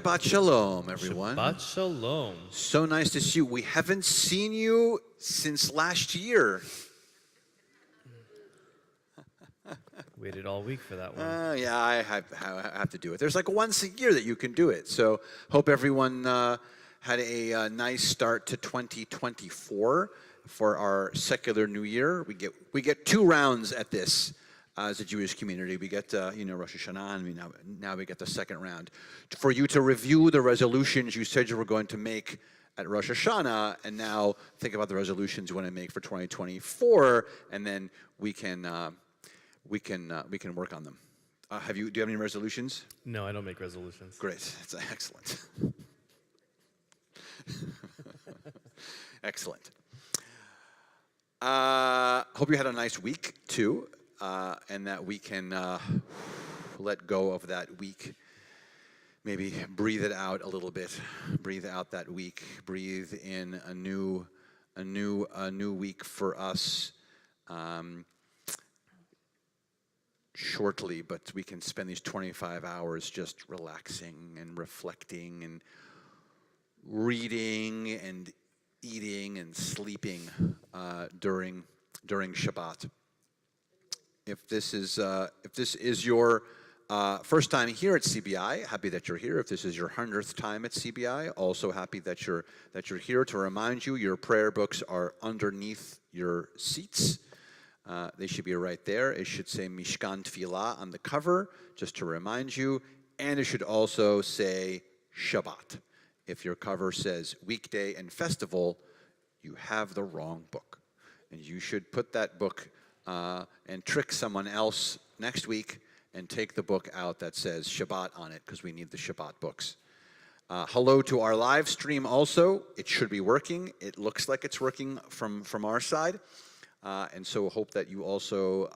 Shabbat Shalom, everyone. Shabbat Shalom. So nice to see you. We haven't seen you since last year. Waited all week for that one. Yeah, I have to do it. There's like once a year that you can do it. So hope everyone had a nice start to 2024 for our secular New Year. We get 2 rounds at this. As a Jewish community, we get Rosh Hashanah, and now we get the second round. For you to review the resolutions you said you were going to make at Rosh Hashanah, and now think about the resolutions you want to make for 2024, and then we can work on them. Do you have any resolutions? No, I don't make resolutions. Great, that's excellent. Excellent. Hope you had a nice week too. And that we can let go of that week. Maybe breathe it out a little bit. Breathe out that week. Breathe in a new week for us. Shortly, but we can spend these 25 hours just relaxing and reflecting and reading and eating and sleeping during Shabbat. If this is your first time here at CBI, happy that you're here. If this is your 100th time at CBI, also happy that you're here. To remind you, your prayer books are underneath your seats. They should be right there. It should say Mishkan Tefillah on the cover, just to remind you. And it should also say Shabbat. If your cover says weekday and festival, you have the wrong book. And you should put that book and trick someone else next week and take the book out that says Shabbat on it, because we need the Shabbat books. Hello to our live stream also. It should be working. It looks like it's working from our side. And so hope that you also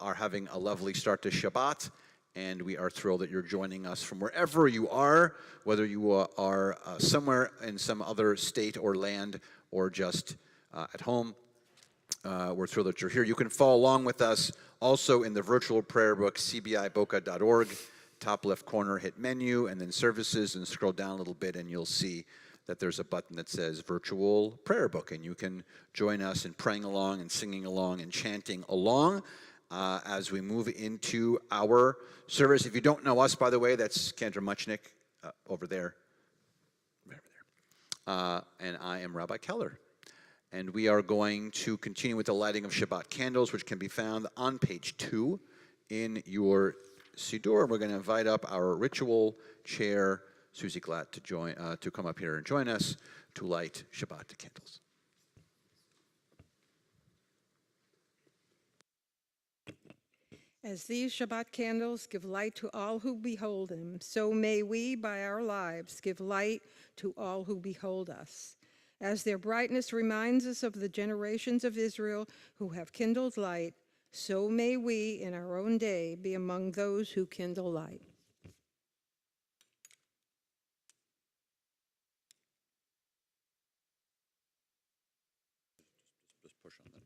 are having a lovely start to Shabbat. And we are thrilled that you're joining us from wherever you are, whether you are somewhere in some other state or land or just at home. We're thrilled that you're here. You can follow along with us also in the virtual prayer book, cbiboca.org. Top left corner, hit menu, and then services, and scroll down a little bit, and you'll see that there's a button that says virtual prayer book, and you can join us in praying along and singing along and chanting along as we move into our service. If you don't know us, by the way, that's Kendra Muchnick over there. And I am Rabbi Keller. And we are going to continue with the lighting of Shabbat candles, which can be found on page 2 in your Siddur. We're going to invite up our ritual chair, Susie Glatt, to come up here and join us to light Shabbat candles. As these Shabbat candles give light to all who behold them, so may we, by our lives, give light to all who behold us. As their brightness reminds us of the generations of Israel who have kindled light, so may we, in our own day, be among those who kindle light. Just push on that.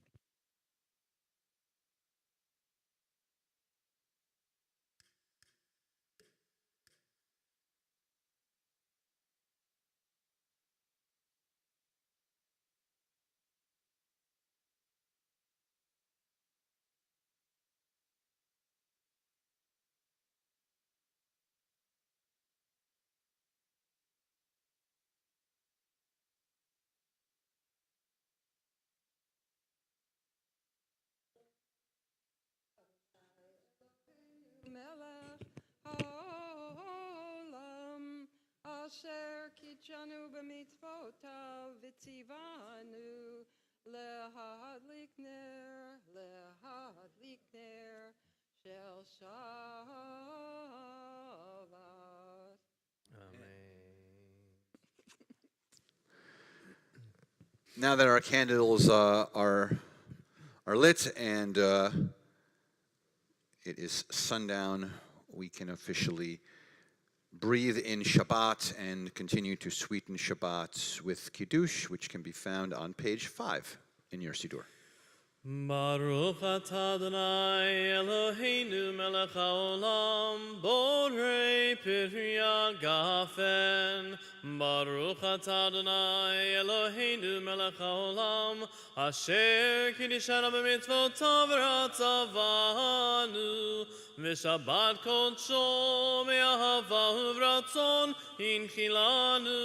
Asher kitchanu b'mitzvotav v'tzivanu lehadlik ner shel Shabbat. Amen. Now that our candles are lit and it is sundown, we can officially breathe in Shabbat and continue to sweeten Shabbat with Kiddush, which can be found on page 5 in your Siddur. Baruch atah Adonai Eloheinu melech haolam borei piri hagafen. Baruch atah Adonai Eloheinu melech haolam asher kiddushanu b'mitzvotav v'ratzavanu v'shabbat kodsho me'ahava u'vratzon inchilanu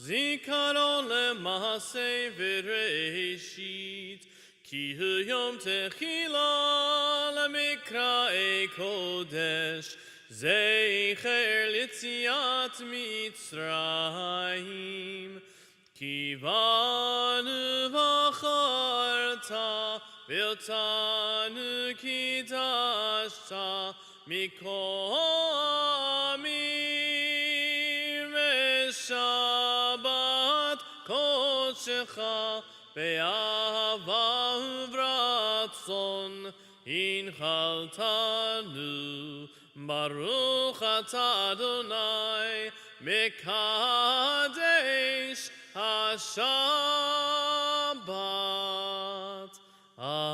zikaron lema'aseh v'reishit. Ki hu yom techila lemikra kodesh zeicher litziat Mitzrayim ki vanu vacharta viltanu kidashta mikol amim v'shabbat kodshecha be'ahava u'vratzon inchaltanu Baruch atah Adonai mekadesh haShabbat. Amen.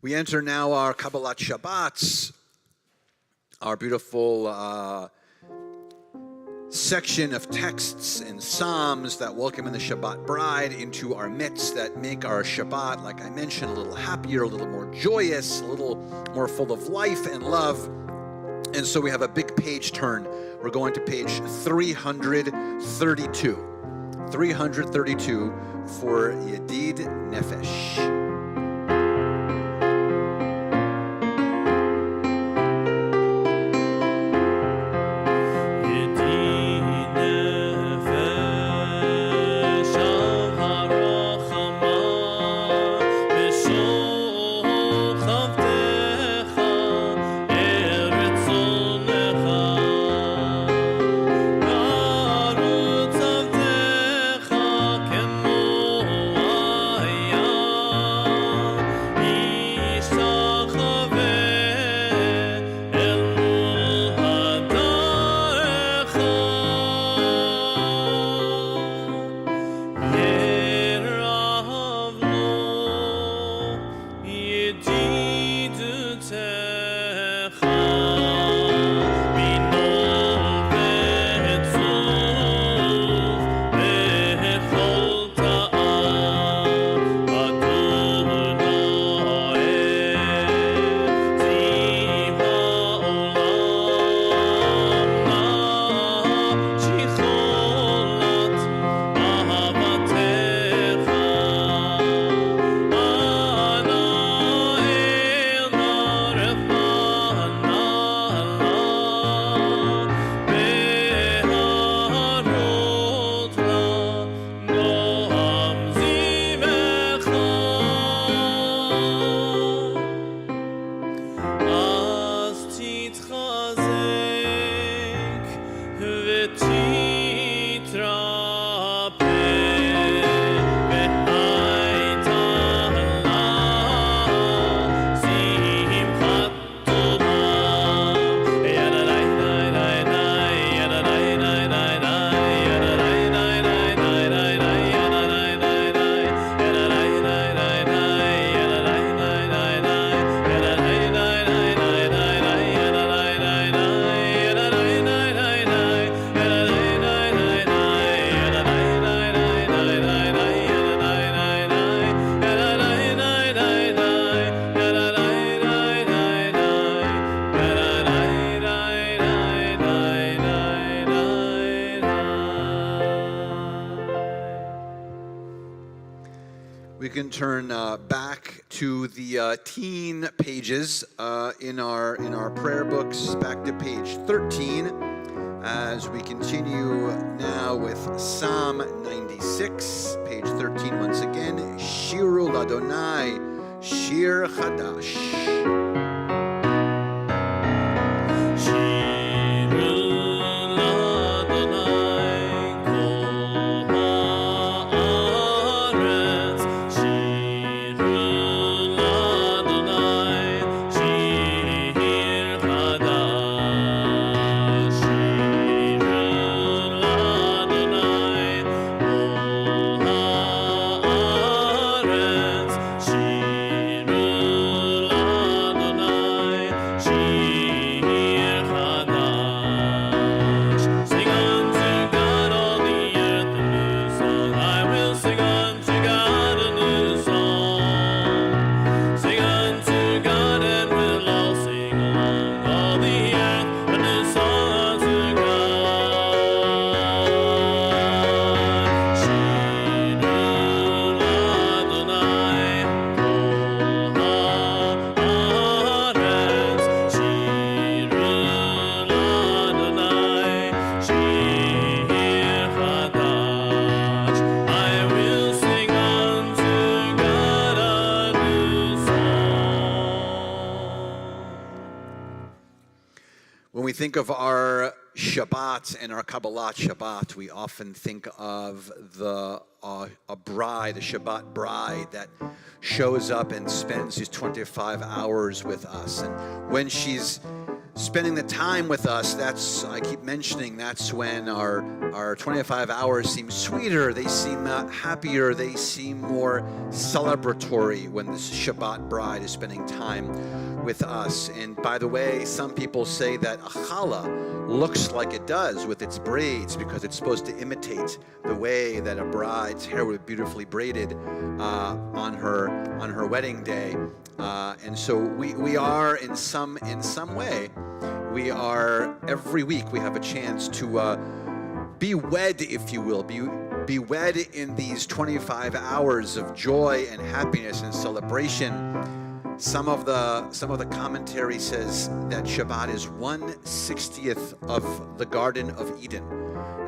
We enter now our Kabbalat Shabbats, our beautiful section of texts and psalms that welcome in the Shabbat bride into our midst, that make our Shabbat, like I mentioned, a little happier, a little more joyous, a little more full of life and love. And so we have a big page turn. We're going to page 332. 332 for Yedid Nefesh. We can turn back to the teen pages in our prayer books, back to page 13, as we continue now with Psalm 96, page 13 once again. Shiru Ladonai, Shir Chadash. Shir we think of our Shabbat and our Kabbalat Shabbat, we often think of a bride, a Shabbat bride that shows up and spends these 25 hours with us. And when she's spending the time with us, I keep mentioning, that's when our 25 hours seem sweeter, they seem happier, they seem more celebratory when this Shabbat bride is spending time with us. And by the way, some people say that a challah looks like it does with its braids because it's supposed to imitate the way that a bride's hair would be beautifully braided on her wedding day. And so we are in some way, we are, every week we have a chance to be wed, if you will, be wed in these 25 hours of joy and happiness and celebration. Some of the commentary says that Shabbat is 1/60th of the Garden of Eden.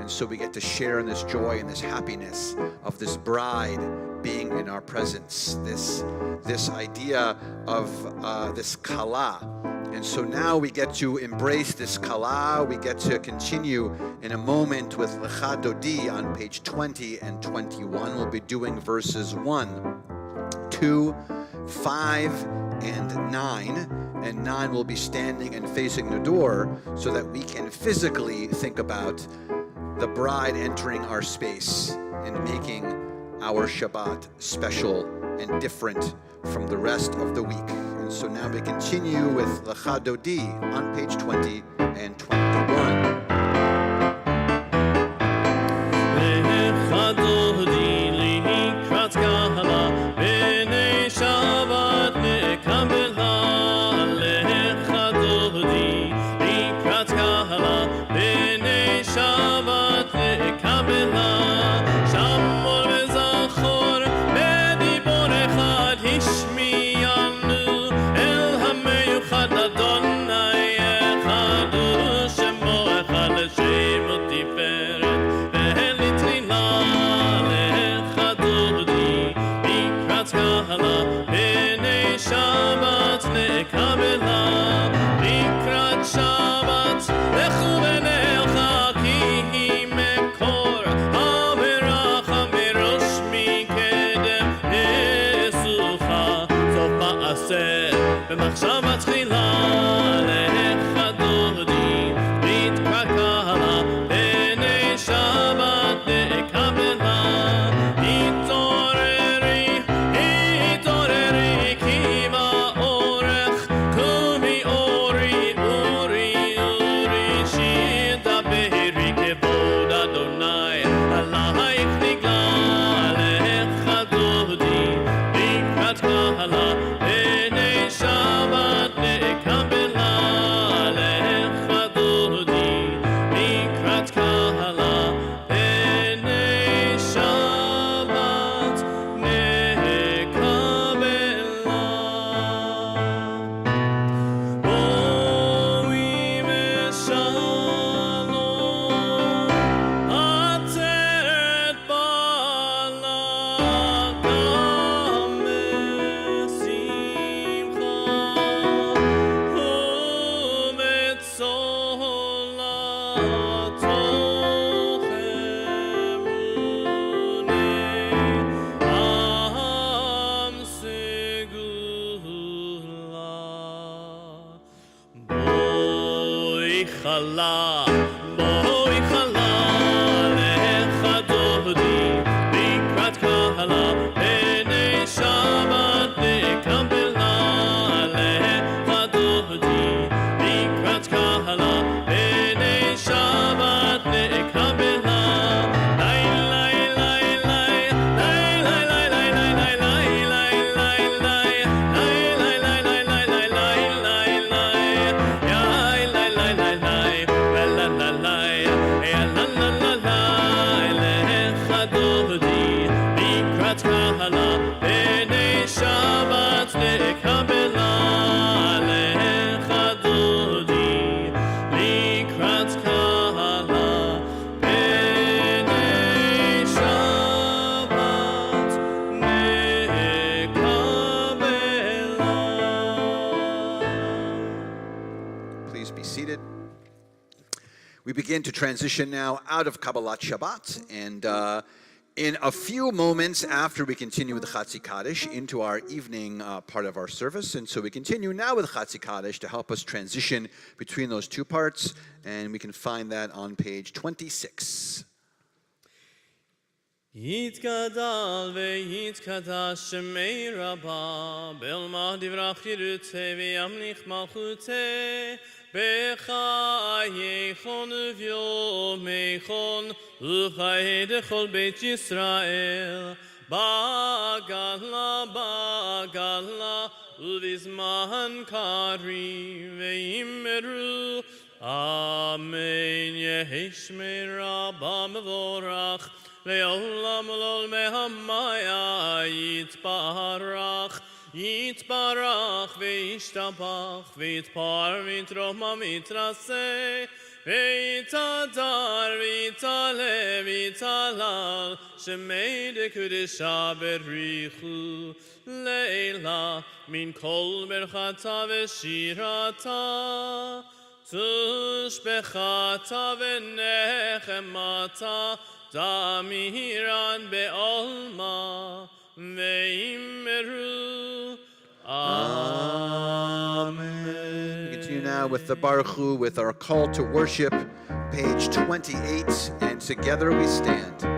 And so we get to share in this joy and this happiness of this bride being in our presence, this idea of this kala. And so now we get to embrace this kala. We get to continue in a moment with Lecha Dodi on page 20 and 21. We'll be doing verses 1, 2, 5, and 9. And 9 will be standing and facing the door so that we can physically think about the bride entering our space and making our Shabbat special and different from the rest of the week. And so now we continue with Lecha Dodi on page 20 and 21. La We begin to transition now out of Kabbalat Shabbat, and in a few moments after we continue with the Chatzi Kaddish into our evening part of our service. And so we continue now with Chatzi Kaddish to help us transition between those two parts, and we can find that on page 26. יתגדל ויתקדש שמי רבה, בלמה דברה חירותי וימליך מלכותי, בחייכון וביומייכון, וחיי דכל בית ישראל, בגדלה בגדלה, ובזמן קריב ויאמרו, אמן יהי שמי רבה מבורך, לעולם ולעולמי המאיה יתברך, יתברך וישתבח, ויתפאר ויתרומם ויתרסה, ויתהדר ויתעלה ויתהלל, שמי דקודשה בריחו, לילה מן כל ברכתה ושירתה, תשבחתה ונחמתה, Damiran be'olma ve'immeru. Amen. We continue now with the Baruch Hu, with our call to worship, page 28, and together we stand.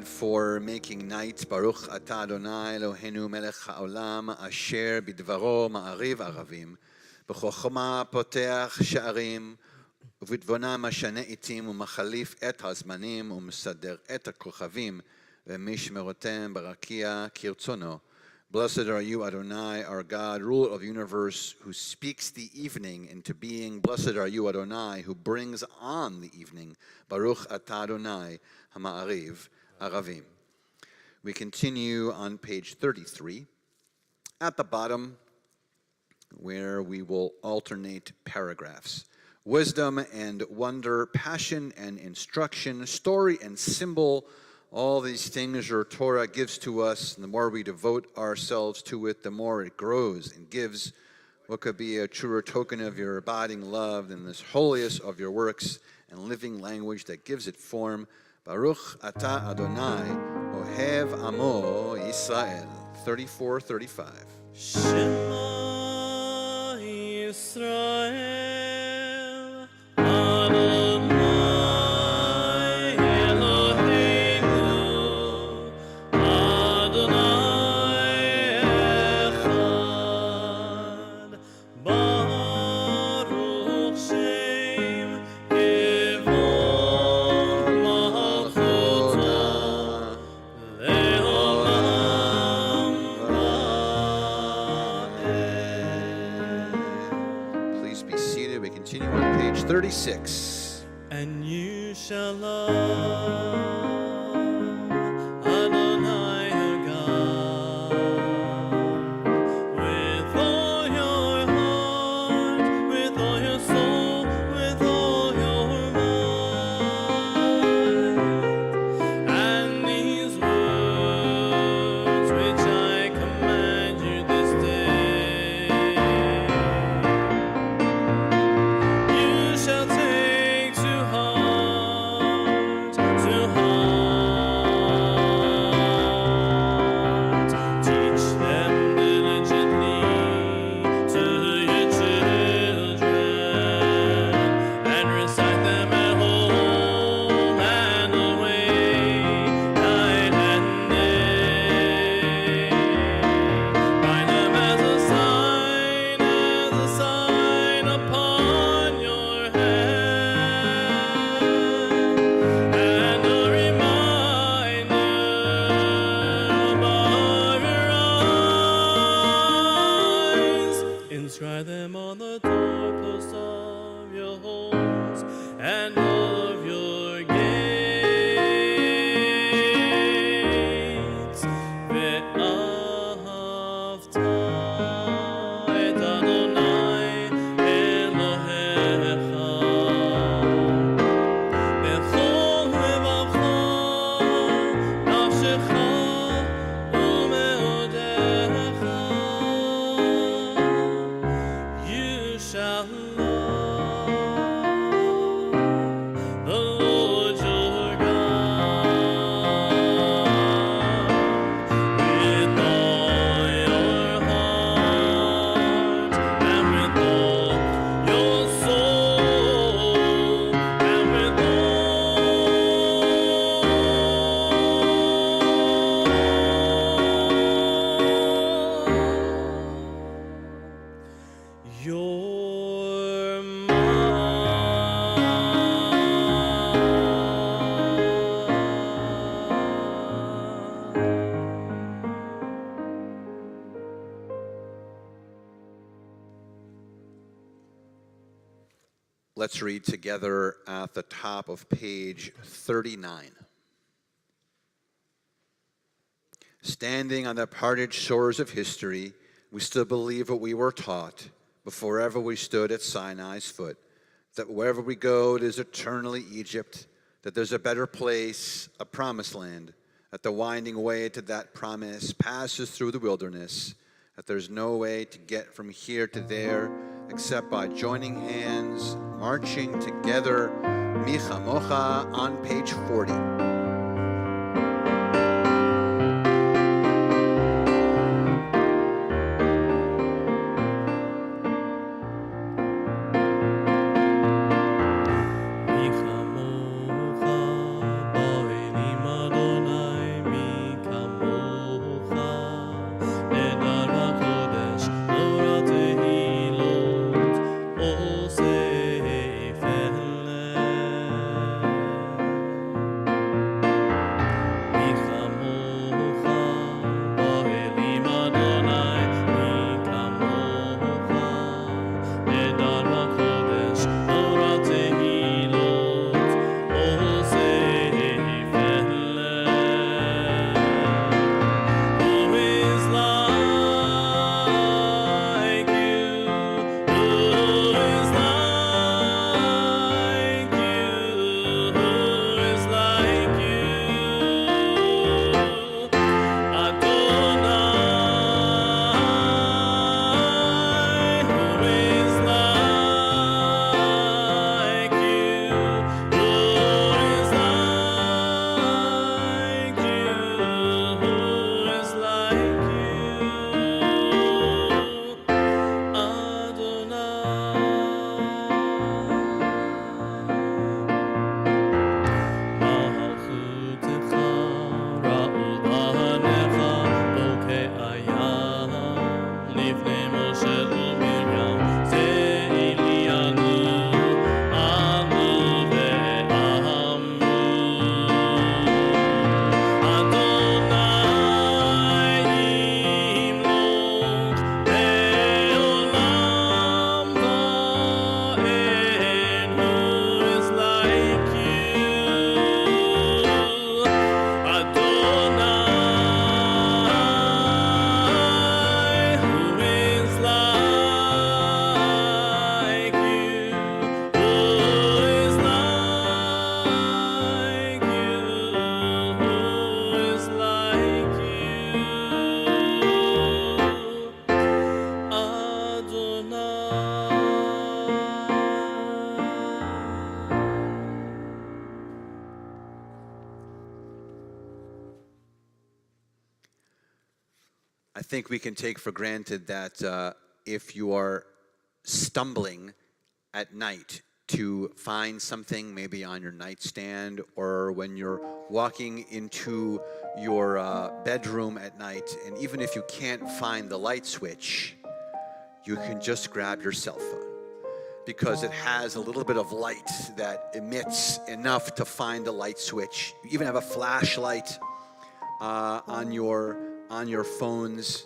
For making night, Baruch Atah Adonai Eloheinu Melech Haolam, Asher Bidvaro Ma'ariv Aravim, B'chochma Poteach Sha'arim, U'v'dvona Mashane Itim U'machalif Et HaZmanim U'mesader Et HaKochavim, Ve'mishmerotem Barakia Kirtzono. Blessed are you, Adonai, our God, ruler of the universe, who speaks the evening into being. Blessed are you, Adonai, who brings on the evening. Baruch Atah Adonai HaMa'ariv Aravim. We continue on page 33. At the bottom, where we will alternate paragraphs. Wisdom and wonder, passion and instruction, story and symbol, all these things your Torah gives to us, and the more we devote ourselves to it, the more it grows and gives. What could be a truer token of your abiding love than this holiest of your works and living language that gives it form? Baruch Atah Adonai, Ohev Amo Yisrael. 34:35. Shema Yisrael, Adonai Eloheinu, Adonai Echad, Baruch Shem Kevod Malchuto, Le'olam Va'ed. Please be seated. We 36. And you shall love Adonai your God with all your heart, with all your soul, with all your mind. And these words which I command you this day, you shall take to heart, to heart. Teach them diligently to your children, and recite them at home and away, night and day. Bind them as a sign upon your hand, and a reminder above your eyes. Inscribe them on the doorposts of your homes and of your gates. Ve'ahavta et Adonai Elohecha bechol levacha, nafshecha umeodecha. You shall love the Lord your God with all your heart and with all your soul and with all your mind. Let's read together at the top of page 39. Standing on the parted shores of history, we still believe what we were taught before ever we stood at Sinai's foot, that wherever we go, it is eternally Egypt, that there's a better place, a promised land, that the winding way to that promise passes through the wilderness, that there's no way to get from here to there except by joining hands, marching together, Micha Mocha on page 40. Mi kamocha ba'elim Adonai, mi kamocha nedar b'kodesh, Torah tehilot, osei feleh. think we can take for granted that if you are stumbling at night to find something maybe on your nightstand, or when you're walking into your bedroom at night, and even if you can't find the light switch, you can just grab your cell phone, because it has a little bit of light that emits enough to find the light switch. You even have a flashlight on your phones,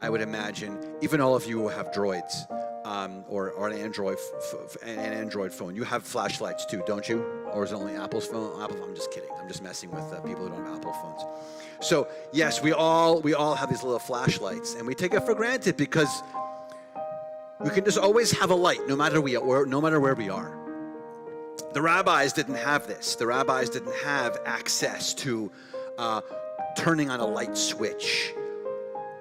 I would imagine. Even all of you who have Droids or an Android phone, you have flashlights too, don't you? Or is it only Apple's phone? Apple, I'm just kidding. I'm just messing with people who don't have Apple phones. So yes, we all have these little flashlights, and we take it for granted because we can just always have a light, no matter where we are. The rabbis didn't have this. The rabbis didn't have access to turning on a light switch.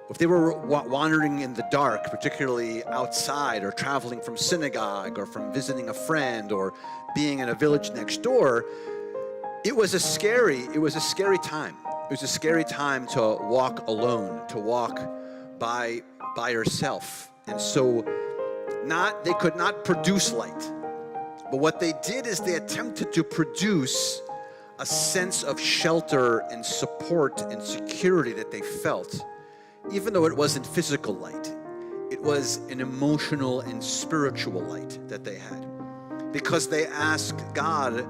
If they were wandering in the dark, particularly outside, or traveling from synagogue, or from visiting a friend, or being in a village next door, it was a scary time. It was a scary time to walk alone, to walk by yourself. And so they could not produce light. But what they did is they attempted to produce a sense of shelter and support and security that they felt. Even though it wasn't physical light, it was an emotional and spiritual light that they had. Because they asked God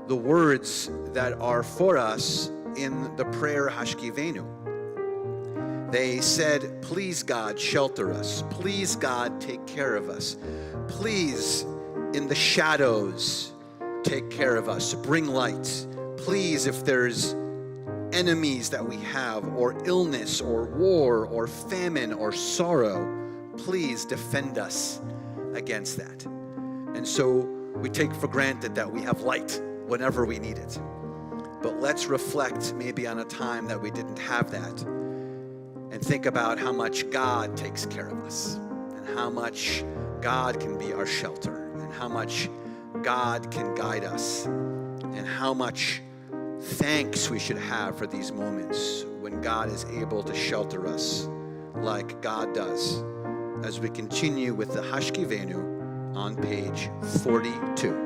the words that are for us in the prayer Hashkivenu. They said, please God, shelter us. Please God, take care of us. Please, in the shadows, take care of us. Bring light. Please, if there's enemies that we have, or illness, or war, or famine, or sorrow, please defend us against that. And so we take for granted that we have light whenever we need it. But let's reflect maybe on a time that we didn't have that, and think about how much God takes care of us, and how much God can be our shelter, and how much God can guide us, and how much thanks we should have for these moments when God is able to shelter us like God does, as we continue with the Hashkivenu on page 42.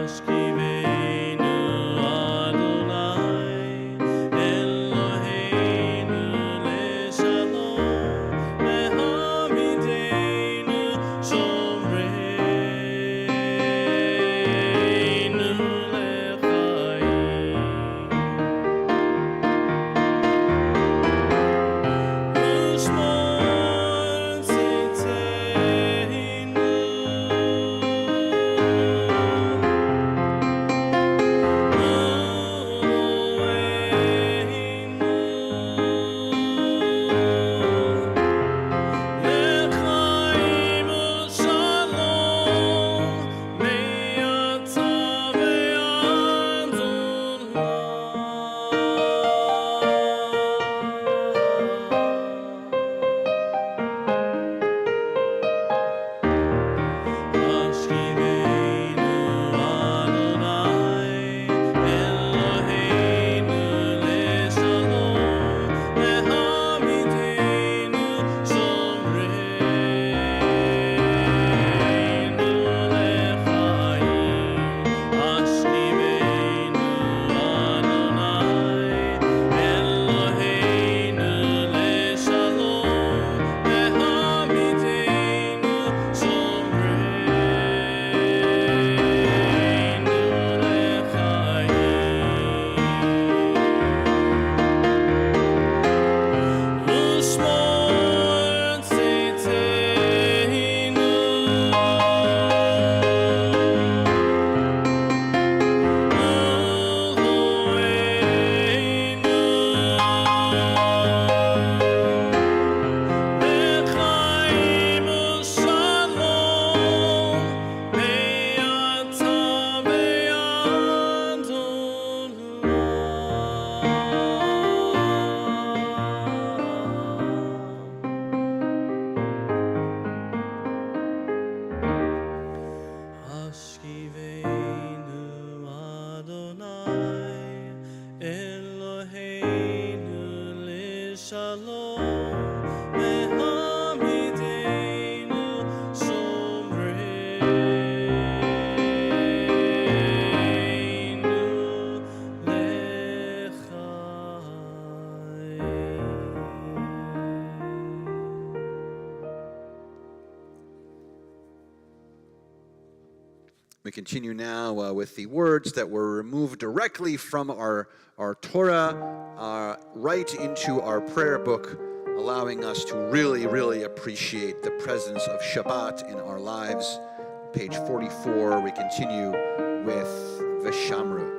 Ashkivenu We continue now with the words that were removed directly from our Torah right into our prayer book, allowing us to really, really appreciate the presence of Shabbat in our lives. Page 44, we continue with Veshamru.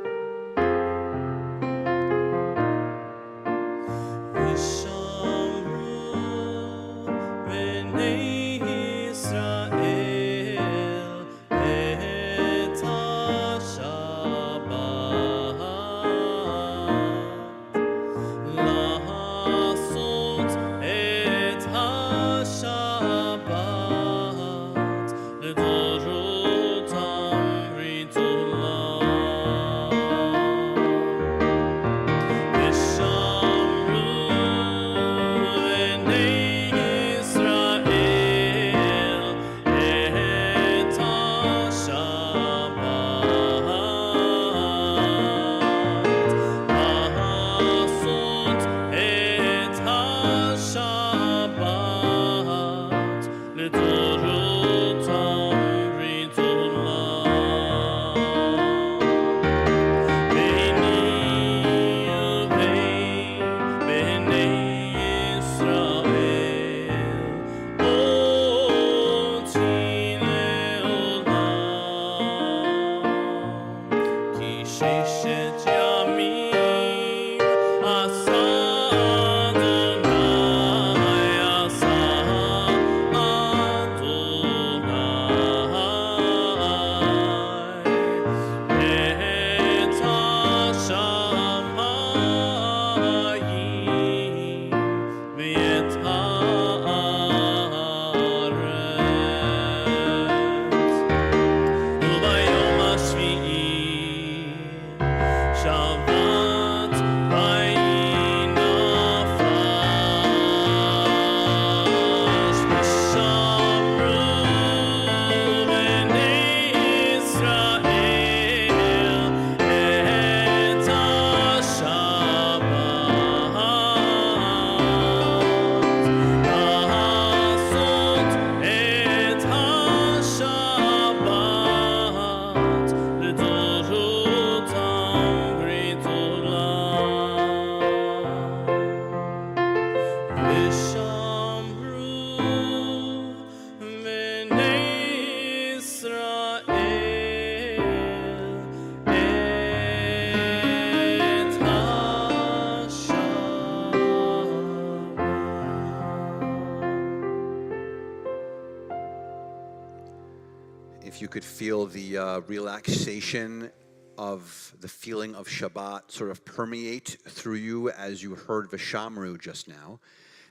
If you could feel the relaxation of the feeling of Shabbat sort of permeate through you as you heard Veshamru just now,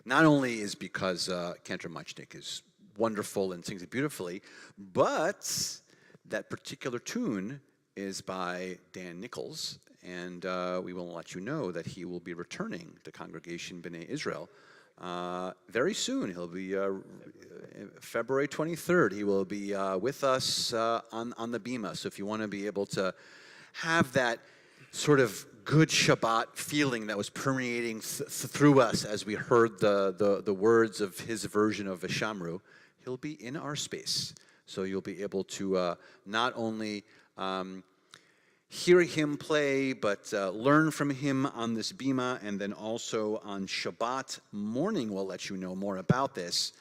not only is because Cantor Muchnick is wonderful and sings it beautifully, but that particular tune is by Dan Nichols, and we will let you know that he will be returning to Congregation B'nai Israel very soon. He'll be February 23rd. He will be with us on the Bima. So if you want to be able to have that sort of good Shabbat feeling that was permeating through us as we heard the words of his version of Veshamru, he'll be in our space. So you'll be able to not only hear him play, but learn from him on this Bima, and then also on Shabbat morning, we'll let you know more about this.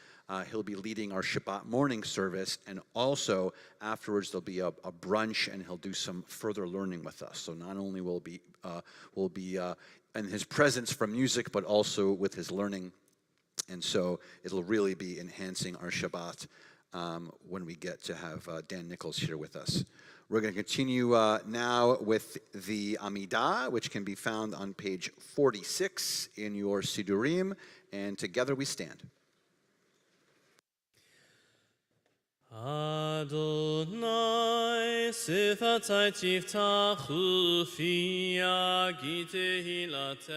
He'll be leading our Shabbat morning service, and also afterwards there'll be a brunch, and he'll do some further learning with us. So not only will be in his presence from music, but also with his learning, and so it'll really be enhancing our Shabbat when we get to have Dan Nichols here with us. We're going to continue now with the Amidah, which can be found on page 46 in your Sidurim, and together we stand. Adonai sifatai tiftachu fi tehillatcha.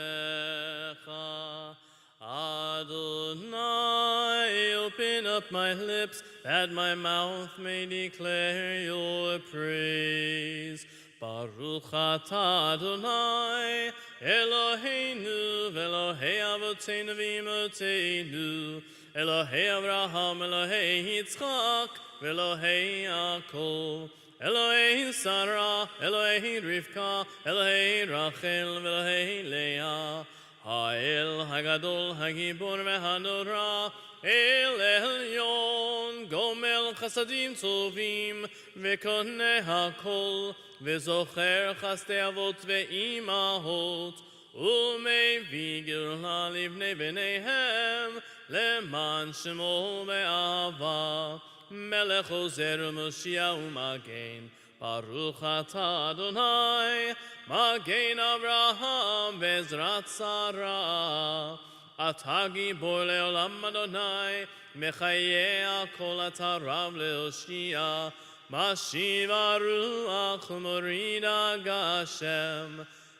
Adonai, open up my lips, that my mouth may declare your praise. Baruch atah Adonai, Eloheinu, Elohei Avotenu v'Imotenu, Elohei Avraham, Elohei Yitzchak, Elohei Yaakov. Elohei Sarah, Elohei Rivka, Elohei Rachel, Elohei Leah. Ha'el Hagadol Hagibor Vehanora, El Elyon, Gomel Chasadim Tovim, Vekone HaKol, Vezocher Chaste Avot Ve'imahot, Umevig Geulah Livnei Bneihem, Leman Shemo Ve'ava, Melech Ozer Moshiach U'Magen, Baruch Atah Adonai, Magen Avraham Bezrat Sarah. אתה גיבור לעולם אדוני, מחיה הכל אתה רב להושיע, משיב הרוח ומוריד הגשם,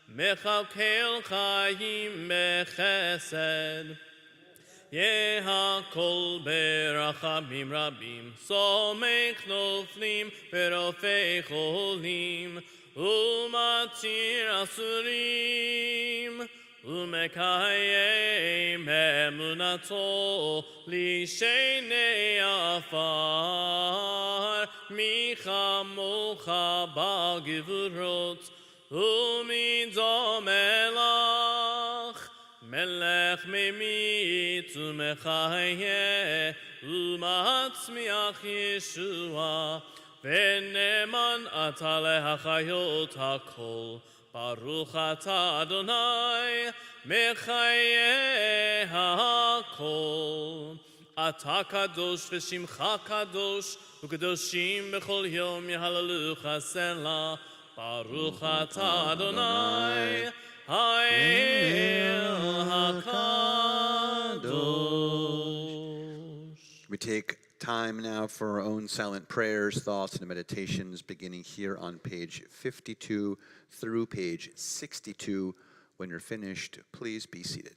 מכלכל חיים בחסד. יהיה הכל ברחמים רבים, סומך נופלים ורופא חולים, ומתיר אסורים. ומקיים אמונתו לשני עפר, מי כמוך בגבורות ומדום מלך, מלך ממית ומחיה ומצמיח ישועה, ונאמן אתה להחיות הכל. Baruch atah Adonai, mechayeh hakol. Atah kadosh v'shimcha kadosh, u'kadoshim b'chol yom yehalalucha selah. Baruch atah Adonai, ha'el hakadosh. We take time now for our own silent prayers, thoughts, and meditations, beginning here on page 52 through page 62. When you're finished, please be seated.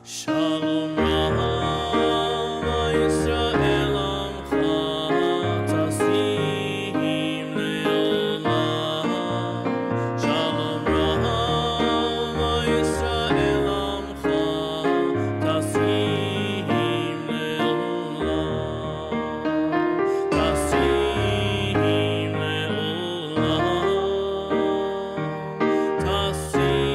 Shalom Rama Yisrael Amcha Tasim Le'olam. Shalom Rama Yisrael Amcha Tasim Le'olam. Tasim Le'olam. Tasim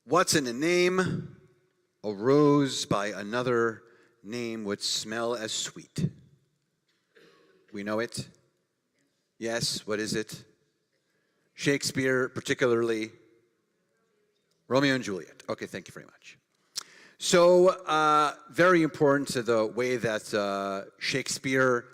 What's in a name? A rose by another name would smell as sweet. We know it? Yes, what is it? Shakespeare, particularly Romeo and Juliet. Okay, thank you very much. So, very important to the way that Shakespeare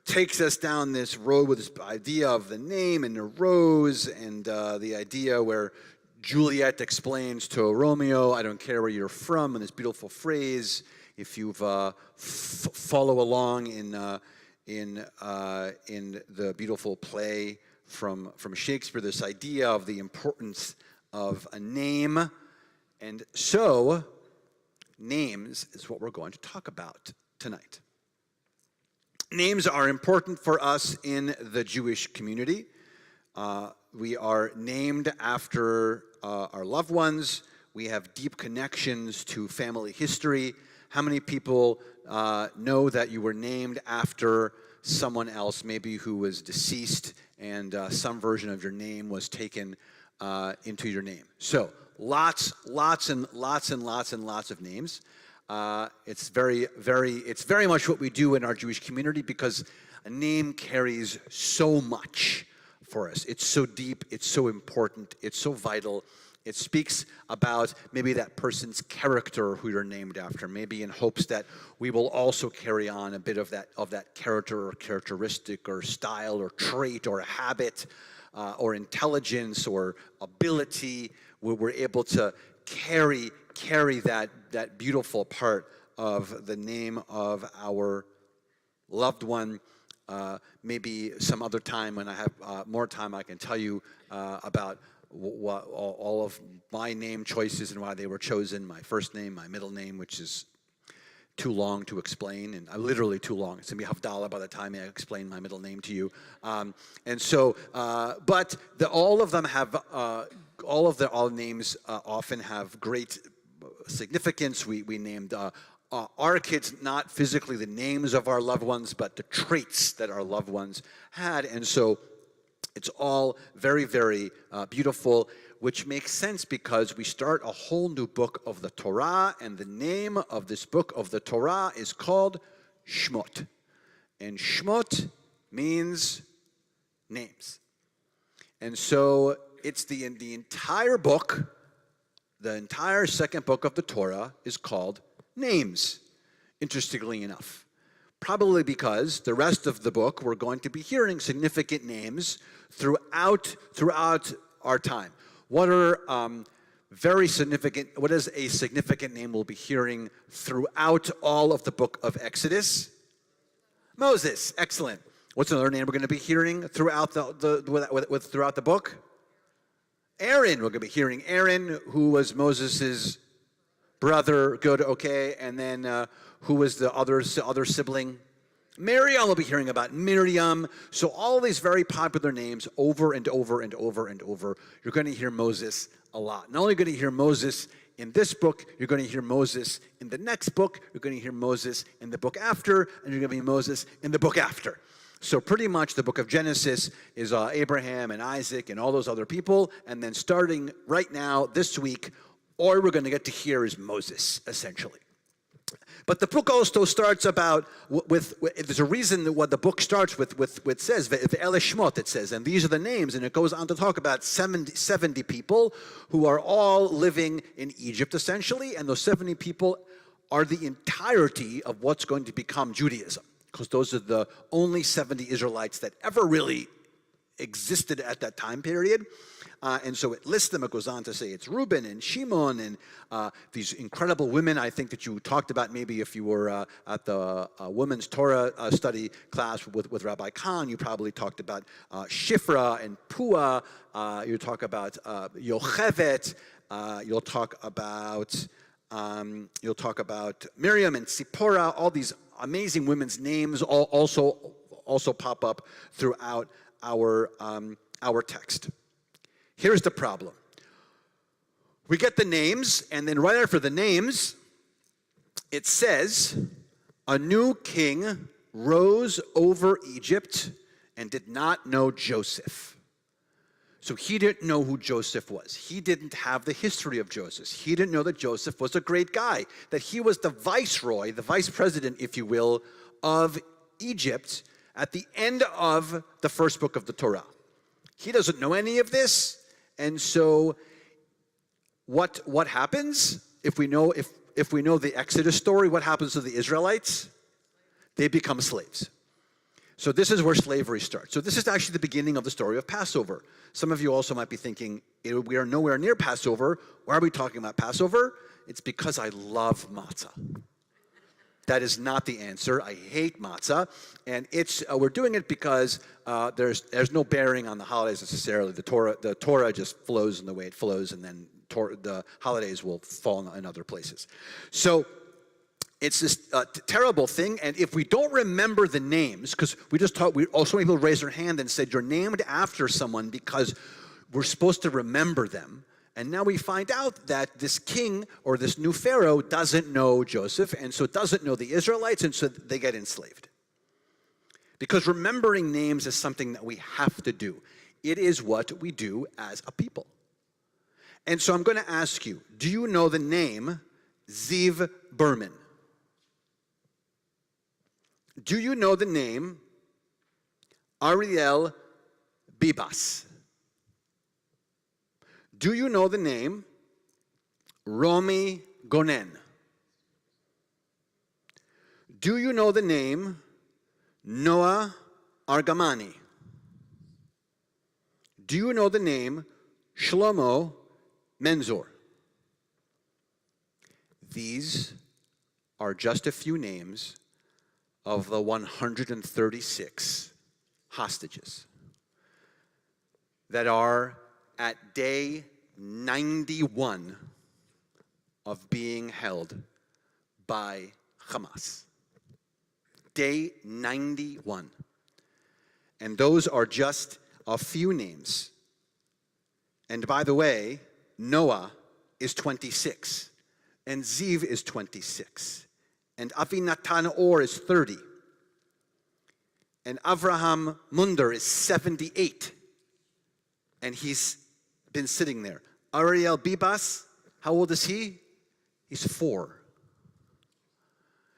takes us down this road with this idea of the name and the rose, and the idea where Juliet explains to Romeo, I don't care where you're from, in this beautiful phrase. If you've follow along in the beautiful play from Shakespeare, this idea of the importance of a name. And so, names is what we're going to talk about tonight. Names are important for us in the Jewish community. We are named after our loved ones. We have deep connections to family history. How many people know that you were named after someone else, maybe who was deceased, and some version of your name was taken into your name? So lots and lots of names. It's very much what we do in our Jewish community, because a name carries so much for us. It's so deep, it's so important, it's so vital. It speaks about maybe that person's character who you're named after, maybe in hopes that we will also carry on a bit of that character or characteristic or style or trait or habit or intelligence or ability, where we're able to carry that beautiful part of the name of our loved one. Maybe some other time when I have more time, I can tell you about what all of my name choices and why they were chosen. My first name, my middle name, which is too long to explain, and literally too long. It's going to be Havdalah by the time I explain my middle name to you. But all of them have, all names often have great significance. We named our kids not physically the names of our loved ones, but the traits that our loved ones had. And so it's all very, very beautiful, which makes sense because we start a whole new book of the Torah, and the name of this book of the Torah is called Shmot. And Shmot means names. And so it's the entire book, the entire second book of the Torah is called names, interestingly enough. Probably because the rest of the book we're going to be hearing significant names throughout our time. What are very significant? What is a significant name we'll be hearing throughout all of the book of Exodus? Moses. Excellent. What's another name we're going to be hearing throughout throughout the book? Aaron. We're going to be hearing Aaron, who was Moses' brother. Good. Okay. And then who was the other sibling? Miriam. We'll be hearing about Miriam. So all these very popular names over and over and over and over. You're going to hear Moses a lot. Not only are you going to hear Moses in this book, you're going to hear Moses in the next book, you're going to hear Moses in the book after, and you're going to be Moses in the book after. So pretty much the book of Genesis is Abraham and Isaac and all those other people, and then starting right now, this week, all we're going to get to hear is Moses, essentially. But the book also starts about, there's a reason that what the book starts with says, Ve'ele Shmot, it says, and these are the names, and it goes on to talk about 70 people who are all living in Egypt, essentially, and those 70 people are the entirety of what's going to become Judaism, because those are the only 70 Israelites that ever really existed at that time period. And so it lists them. It goes on to say it's Reuben and Shimon and these incredible women. I think that you talked about maybe if you were at the women's Torah study class with Rabbi Khan, you probably talked about Shifra and Pua. You talk about Yochevet. You'll talk about Miriam and Zipporah. All these amazing women's names also pop up throughout our text. Here's the problem. We get the names, and then right after the names, it says, a new king rose over Egypt and did not know Joseph. So he didn't know who Joseph was. He didn't have the history of Joseph. He didn't know that Joseph was a great guy, that he was the viceroy, the vice president, if you will, of Egypt at the end of the first book of the Torah. He doesn't know any of this. And so what happens if we know the Exodus story? What happens to the Israelites? They become slaves. So this is where slavery starts. So this is actually the beginning of the story of Passover. Some of you also might be thinking, we are nowhere near Passover. Why are we talking about Passover? It's because I love matzah. That is not the answer. I hate matzah, and we're doing it because there's no bearing on the holidays necessarily. The Torah just flows in the way it flows, and then the holidays will fall in other places. So it's this terrible thing, and if we don't remember the names, because so many people raised their hand and said you're named after someone because we're supposed to remember them. And now we find out that this king or this new Pharaoh doesn't know Joseph, and so doesn't know the Israelites, and so they get enslaved. Because remembering names is something that we have to do. It is what we do as a people. And so I'm going to ask you, do you know the name Ziv Berman? Do you know the name Ariel Bibas? Do you know the name Romi Gonen? Do you know the name Noah Argamani? Do you know the name Shlomo Menzor? These are just a few names of the 136 hostages that are at day 91 of being held by Hamas. Day 91. And those are just a few names. And by the way, Noah is 26, and Ziv is 26, and Avinatan Or is 30, and Avraham Munder is 78, and he's been sitting there. Ariel Bibas, how old is he? He's 4.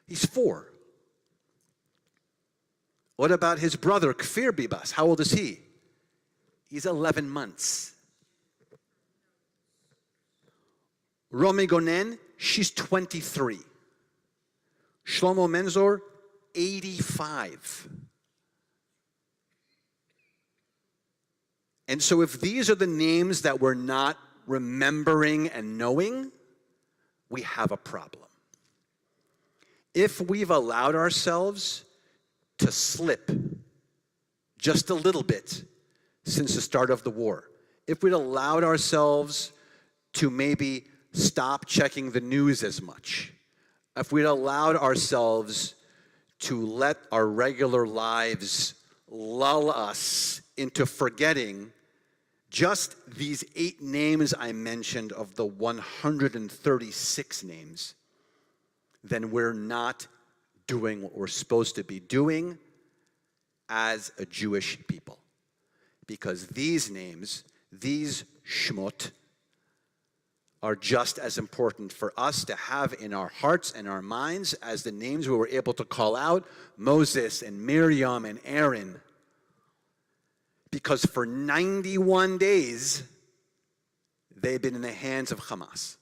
He's 4. What about his brother, Kfir Bibas? How old is he? He's 11 months. Romi Gonen, she's 23. Shlomo Menzor, 85. And so if these are the names that we're not remembering and knowing, we have a problem. If we've allowed ourselves to slip just a little bit since the start of the war, if we'd allowed ourselves to maybe stop checking the news as much, if we'd allowed ourselves to let our regular lives lull us into forgetting just these 8 names I mentioned of the 136 names, then we're not doing what we're supposed to be doing as a Jewish people. Because these names, these Shmot, are just as important for us to have in our hearts and our minds as the names we were able to call out, Moses and Miriam and Aaron. Because for 91 days, they've been in the hands of Hamas.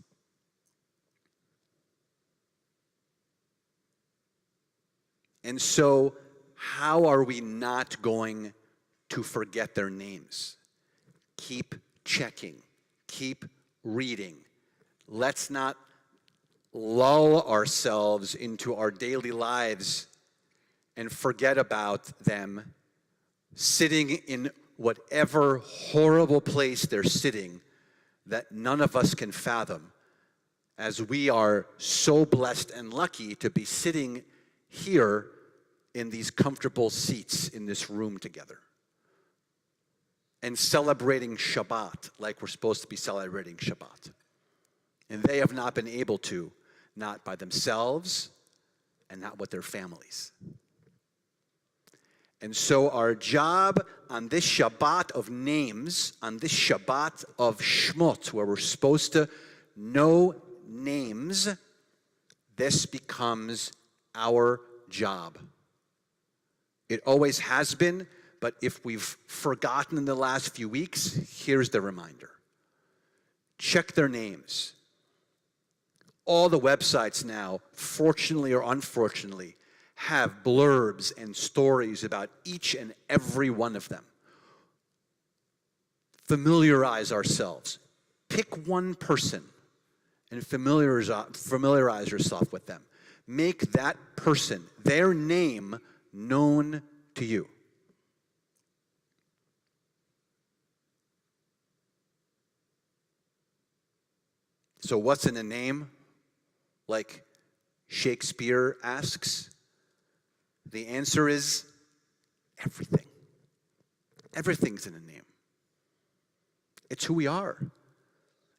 And so, how are we not going to forget their names? Keep checking, keep reading. Let's not lull ourselves into our daily lives and forget about them sitting in whatever horrible place they're sitting that none of us can fathom, as we are so blessed and lucky to be sitting here in these comfortable seats in this room together and celebrating Shabbat like we're supposed to be celebrating Shabbat. And they have not been able to, not by themselves and not with their families. And so our job on this Shabbat of names, on this Shabbat of Shmot, where we're supposed to know names, this becomes our job. It always has been, but if we've forgotten in the last few weeks, here's the reminder. Check their names. All the websites now, fortunately or unfortunately, have blurbs and stories about each and every one of them. Familiarize ourselves. Pick one person and familiarize yourself with them. Make that person, their name, known to you. So what's in a name? Like Shakespeare asks. The answer is everything. Everything's in a name. It's who we are.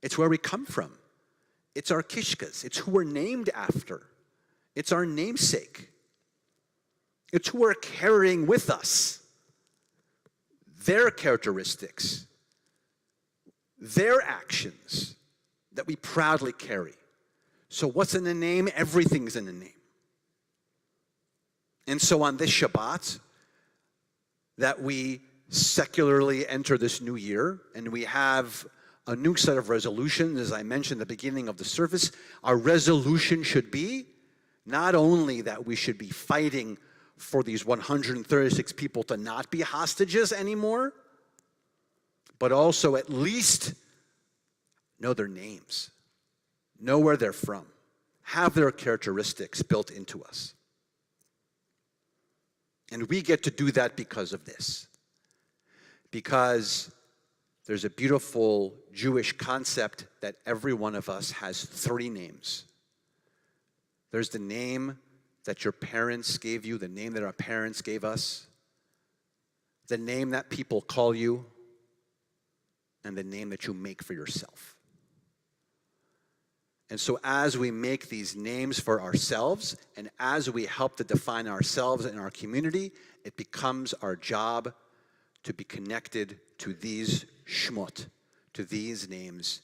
It's where we come from. It's our kishkas. It's who we're named after. It's our namesake. It's who we're carrying with us. Their characteristics, their actions that we proudly carry. So what's in a name? Everything's in a name. And so on this Shabbat, that we secularly enter this new year, and we have a new set of resolutions, as I mentioned at the beginning of the service, our resolution should be not only that we should be fighting for these 136 people to not be hostages anymore, but also at least know their names, know where they're from, have their characteristics built into us. And we get to do that because of this. Because there's a beautiful Jewish concept that every one of us has 3 names. There's the name that your parents gave you, the name that our parents gave us, the name that people call you, and the name that you make for yourself. And so as we make these names for ourselves, and as we help to define ourselves and our community, it becomes our job to be connected to these shmot, to these names,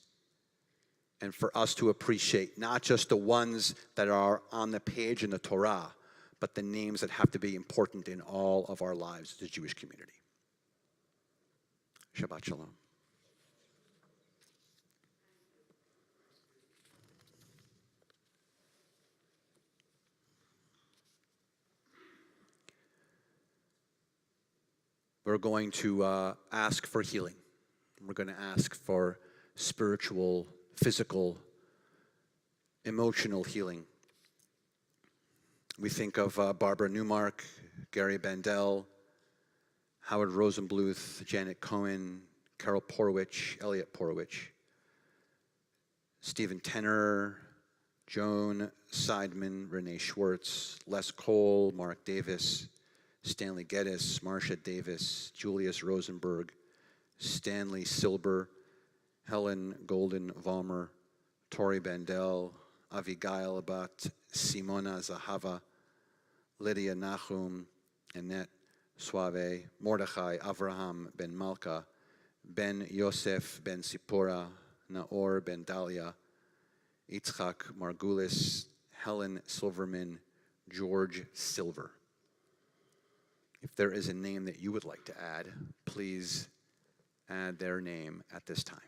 and for us to appreciate not just the ones that are on the page in the Torah, but the names that have to be important in all of our lives as a Jewish community. Shabbat Shalom. We're going to ask for healing. We're going to ask for spiritual, physical, emotional healing. We think of Barbara Newmark, Gary Bandel, Howard Rosenbluth, Janet Cohen, Carol Porowich, Elliot Porowich, Stephen Tenner, Joan Seidman, Renee Schwartz, Les Cole, Mark Davis, Stanley Geddes, Marcia Davis, Julius Rosenberg, Stanley Silber, Helen Golden Vollmer, Tori Bandel, Avigail Abat, Simona Zahava, Lydia Nahum, Annette Suave, Mordechai Avraham ben Malka, Ben Yosef ben Sipora, Naor ben Dalia, Yitzchak Margulis, Helen Silverman, George Silver. If there is a name that you would like to add, please add their name at this time.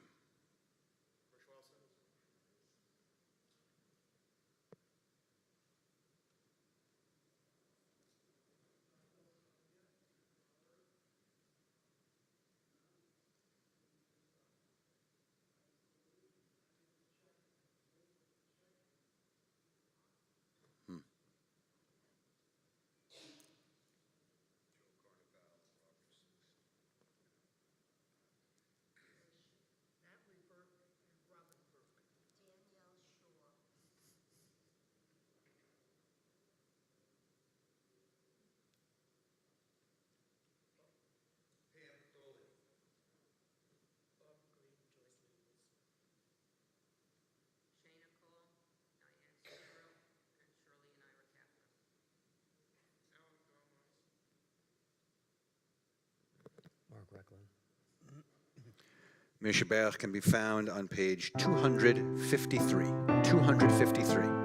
Mishabach can be found on page 253. 253.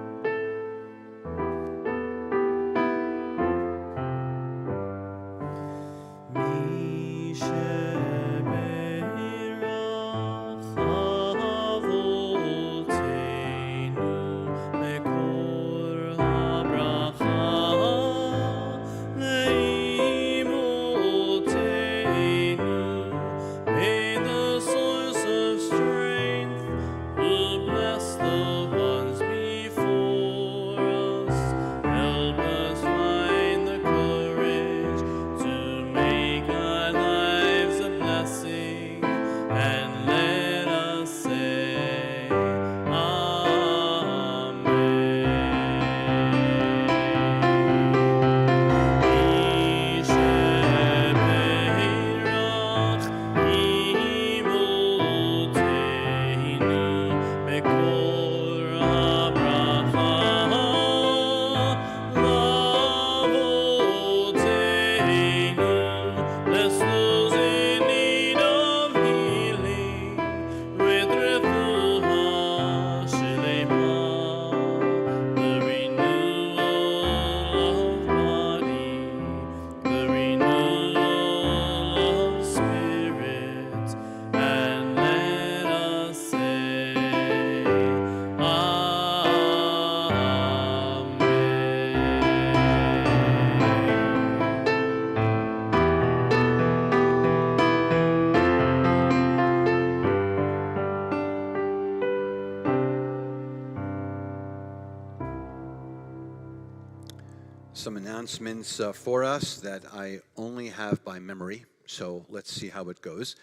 Some announcements for us that I only have by memory, so let's see how it goes.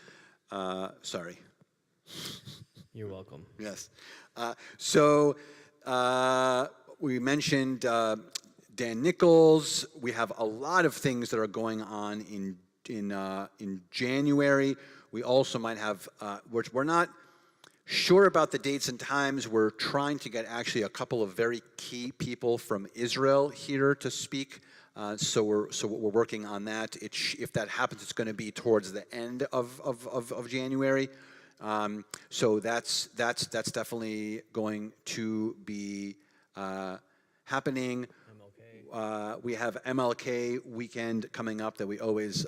Sorry. You're welcome. Yes. We mentioned Dan Nichols. We have a lot of things that are going on in January. We also might have, we're not sure about the dates and times. We're trying to get actually a couple of very key people from Israel here to speak. So we're working on that. If that happens, it's going to be towards the end of January. So that's definitely going to be happening. We have MLK weekend coming up that we always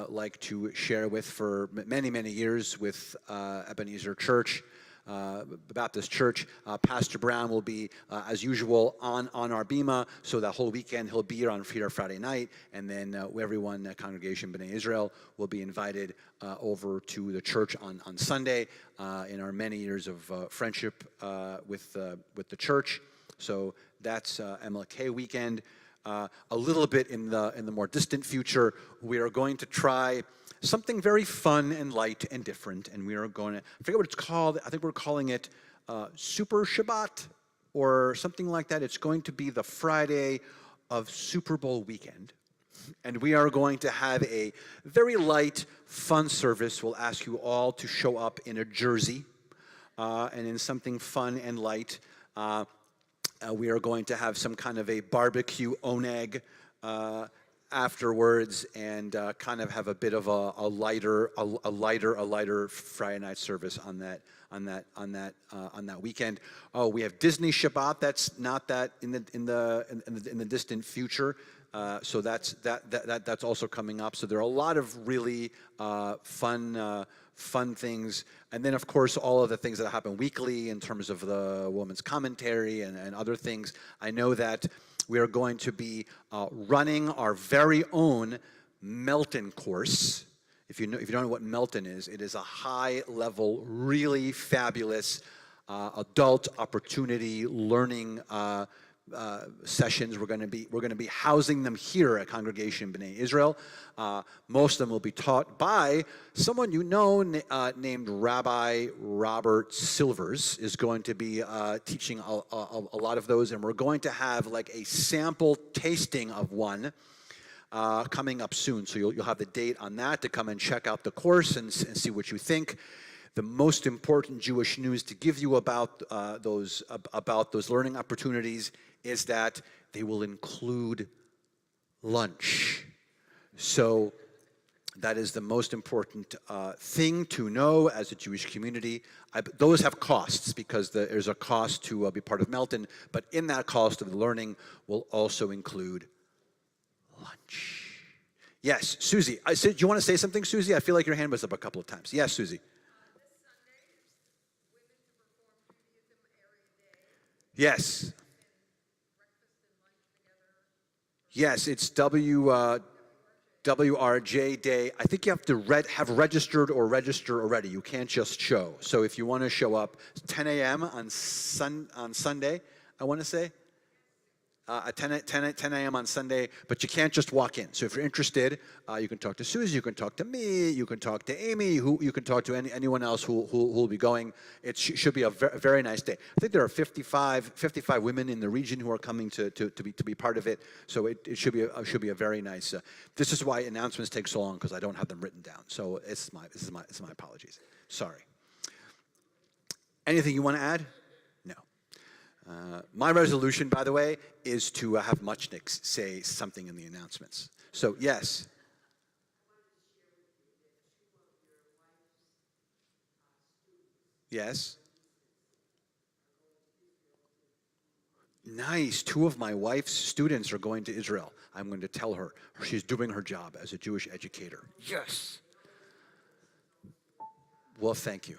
like to share with for many years with Ebenezer Church, Baptist Church. Pastor Brown will be, as usual, on our bima. So that whole weekend he'll be here on Friday night, and then everyone, Congregation B'nai Israel, will be invited over to the church on Sunday in our many years of friendship with the church. So that's MLK weekend. A little bit in the more distant future, we are going to try something very fun and light and different, and we are going to, I forget what it's called, I think we're calling it Super Shabbat or something like that. It's going to be the Friday of Super Bowl weekend, and we are going to have a very light, fun service. We'll ask you all to show up in a jersey and in something fun and light. We are going to have some kind of a barbecue oneg afterwards, and kind of have a bit of a lighter Friday night service on that weekend. Oh, we have Disney Shabbat. That's not that in the distant future. So that's also coming up. So there are a lot of really fun things. And then, of course, all of the things that happen weekly in terms of the Women's Commentary and other things. I know that we are going to be running our very own Melton course. If you don't know what Melton is, it is a high-level, really fabulous adult opportunity learning sessions. We're going to be housing them here at Congregation B'nai Israel. Most of them will be taught by someone you know named Rabbi Robert Silvers is going to be teaching a lot of those, and we're going to have like a sample tasting of one coming up soon. So you'll have the date on that to come and check out the course and see what you think. The most important Jewish news to give you about those learning opportunities is that they will include lunch. So That is the most important thing to know as a Jewish community. Those have costs because there's a cost to be part of Melton, but in that cost of the learning will also include lunch. Yes, Susie. Do you want to say something, Susie? I feel like your hand was up a couple of times. Yes, Susie. Yes. Yes, it's WRJ Day. I think you have to have registered or register already. You can't just show. So if you want to show up, 10 a.m. on Sunday, I want to say. At 10 a.m. on Sunday, but you can't just walk in. So if you're interested, you can talk to Susie, you can talk to me, you can talk to Amy, you can talk to anyone else who will be going. It should be a very nice day. I think there are 55 women in the region who are coming to be part of it. So it should be a very nice. This is why announcements take so long because I don't have them written down. So it's my apologies. Sorry. Anything you want to add? No. My resolution, by the way, is to have Muchnick say something in the announcements. So, yes. Yes. Nice. 2 of my wife's students are going to Israel. I'm going to tell her. She's doing her job as a Jewish educator. Yes. Well, thank you.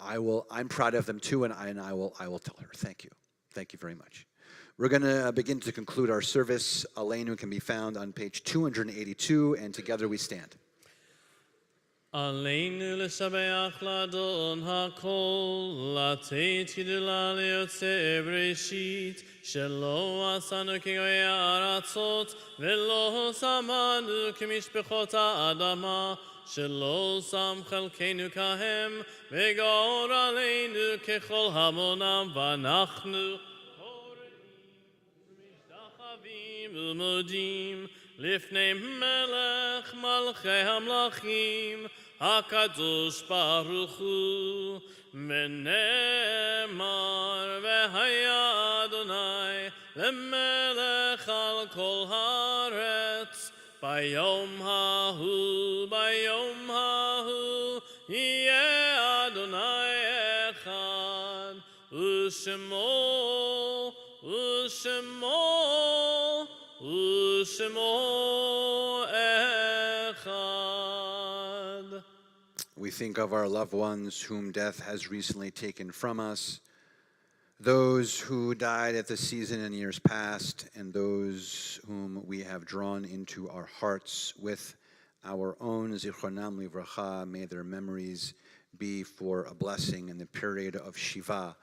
I'm proud of them too, and I will tell her. Thank you. Thank you very much. We're going to begin to conclude our service. Aleinu can be found on page 282, and together we stand. עלינו לשבח לאדון הכל, לתת הילולה ליוצא בראשית, שלא עשנו כגויי הארצות, ולא שמנו כמשפחות האדמה, שלא שם חלקנו כהם, וגאור עלינו ככל המונם, ואנחנו משתחווים ומודים לפני מלך מלכי המלכים, הקדוש ברוך הוא, ונאמר והיה אדוני למלך על כל הארץ, ביום ההוא יהיה אדוני אחד, ושמו echad. We think of our loved ones whom death has recently taken from us, those who died at the season in years past, and those whom we have drawn into our hearts with our own Zichronam Livracha. May their memories be for a blessing. In the period of Shiva,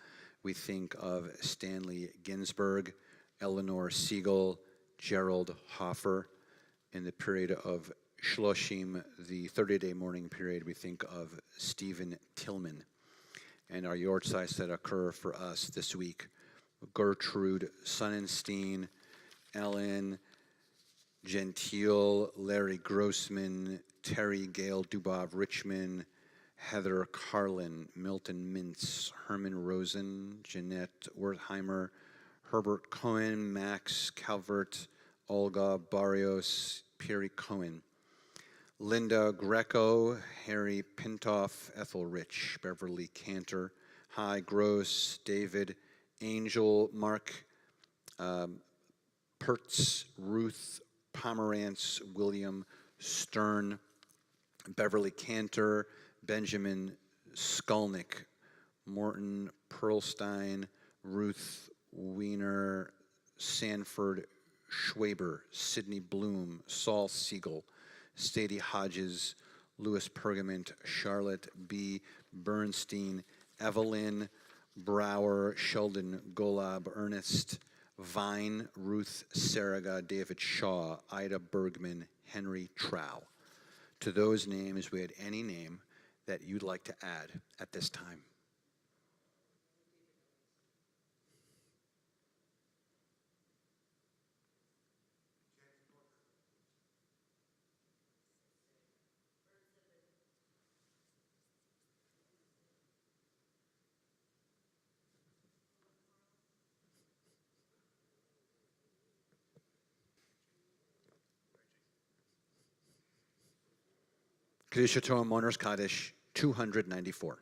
we think of Stanley Ginsberg, Eleanor Siegel, Gerald Hoffer. In the period of Shloshim, the 30-day mourning period, we think of Stephen Tillman. And our yortzites that occur for us this week: Gertrude Sonnenstein, Ellen Gentile, Larry Grossman, Terry Gale Dubov Richmond, Heather Carlin, Milton Mintz, Herman Rosen, Jeanette Wertheimer, Herbert Cohen, Max Calvert, Olga Barrios, Perry Cohen, Linda Greco, Harry Pintoff, Ethel Rich, Beverly Cantor, Hi Gross, David Angel, Mark Pertz, Ruth Pomerantz, William Stern, Beverly Cantor, Benjamin Skolnick, Morton Perlstein, Ruth Wiener, Sanford Schwaber, Sidney Bloom, Saul Siegel, Stady Hodges, Louis Pergament, Charlotte B. Bernstein, Evelyn Brower, Sheldon Golab, Ernest Vine, Ruth Saraga, David Shaw, Ida Bergman, Henry Trow. To those names, we had any name that you'd like to add at this time. Kedusha Torah Mourners Kaddish 294.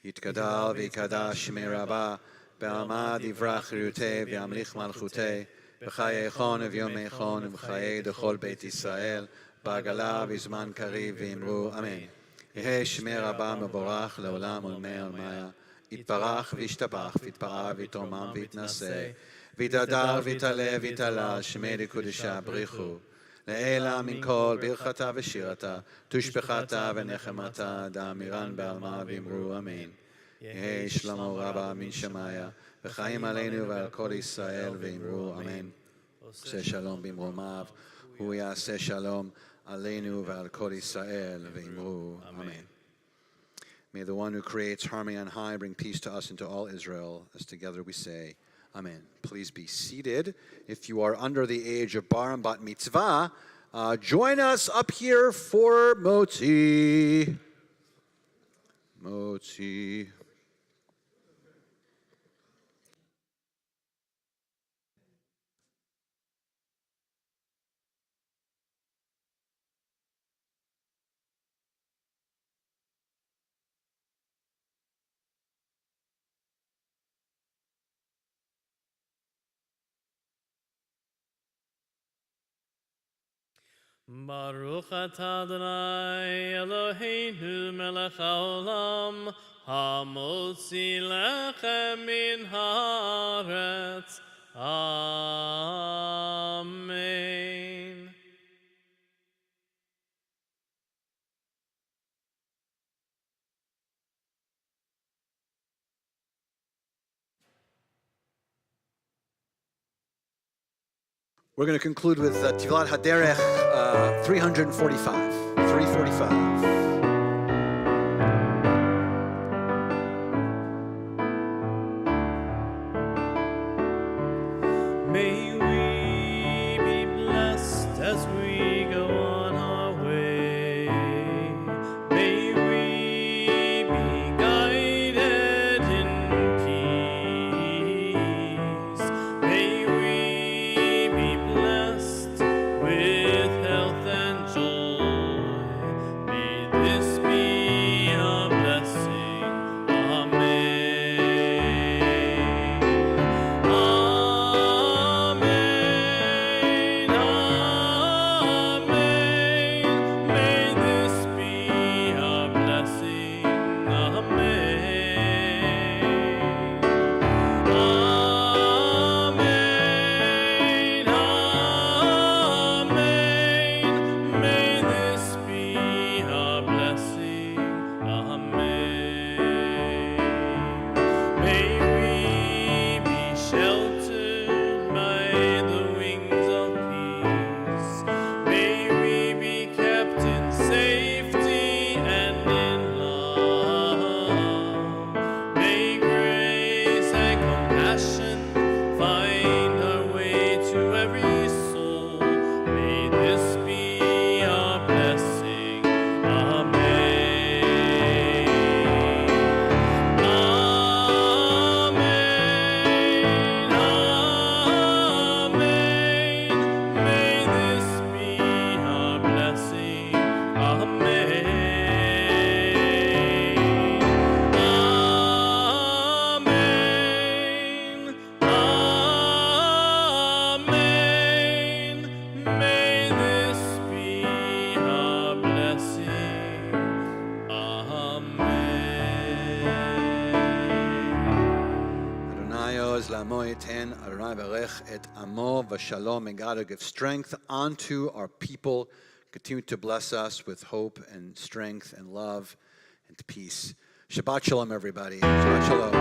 Yitkadal v'yikadash shmei Rabbah, be'almad yivrach chirutei v'yamlich malchutei, b'chayeichon v'yomeichon v'chayei dechol Beit Yisrael, ba'agala v'zman kariv v'imru Amen. Yehei shmei Rabbah mevorach le'olam ulmei almaya, יתברך וישתבח ויתפאר ויתרומם ויתנשא ויתהדר ויתעלה ויתעלה שמי לקודשה בריחו לעילה מן כל ברכתה ושירתה תושבחתה ונחמתה דאמירן בעלמא ואמרו אמן. יהי שלמה רבה מן שמיה וחיים עלינו ועל כל ישראל ואמרו אמן. עושה שלום במרומיו הוא יעשה שלום עלינו ועל כל ישראל ואמרו אמן. May the one who creates harmony on high bring peace to us and to all Israel, as together we say, Amen. Please be seated. If you are under the age of bar and bat mitzvah, join us up here for Motzi. Motzi. Baruch atah Adonai Eloheinu melech haolam hamotzi lechem min haaretz. Amen. We're going to conclude with Tivlat Haderech 345. 345. May we be blessed as we go on our way. May we be guided in peace. May we be blessed with health and joy. May this be a blessing. Amen. Amen. Amen. May this be a blessing. Amen. Amen. Amen. May this be a blessing. Amen. May we be sheltered by the wings of peace. May we be kept in safety and in love. May grace and compassion find our way to every soul. May this be a blessing. Amen. Amen. Amen. May this be a blessing. Amen. Amen. Amen. May this be a blessing. Amen. Adonai oz la'amo yiten, Adonai berech et amo v'shalom. May God give strength unto our people. Continue to bless us with hope and strength and love and peace. Shabbat shalom, everybody. Shabbat shalom.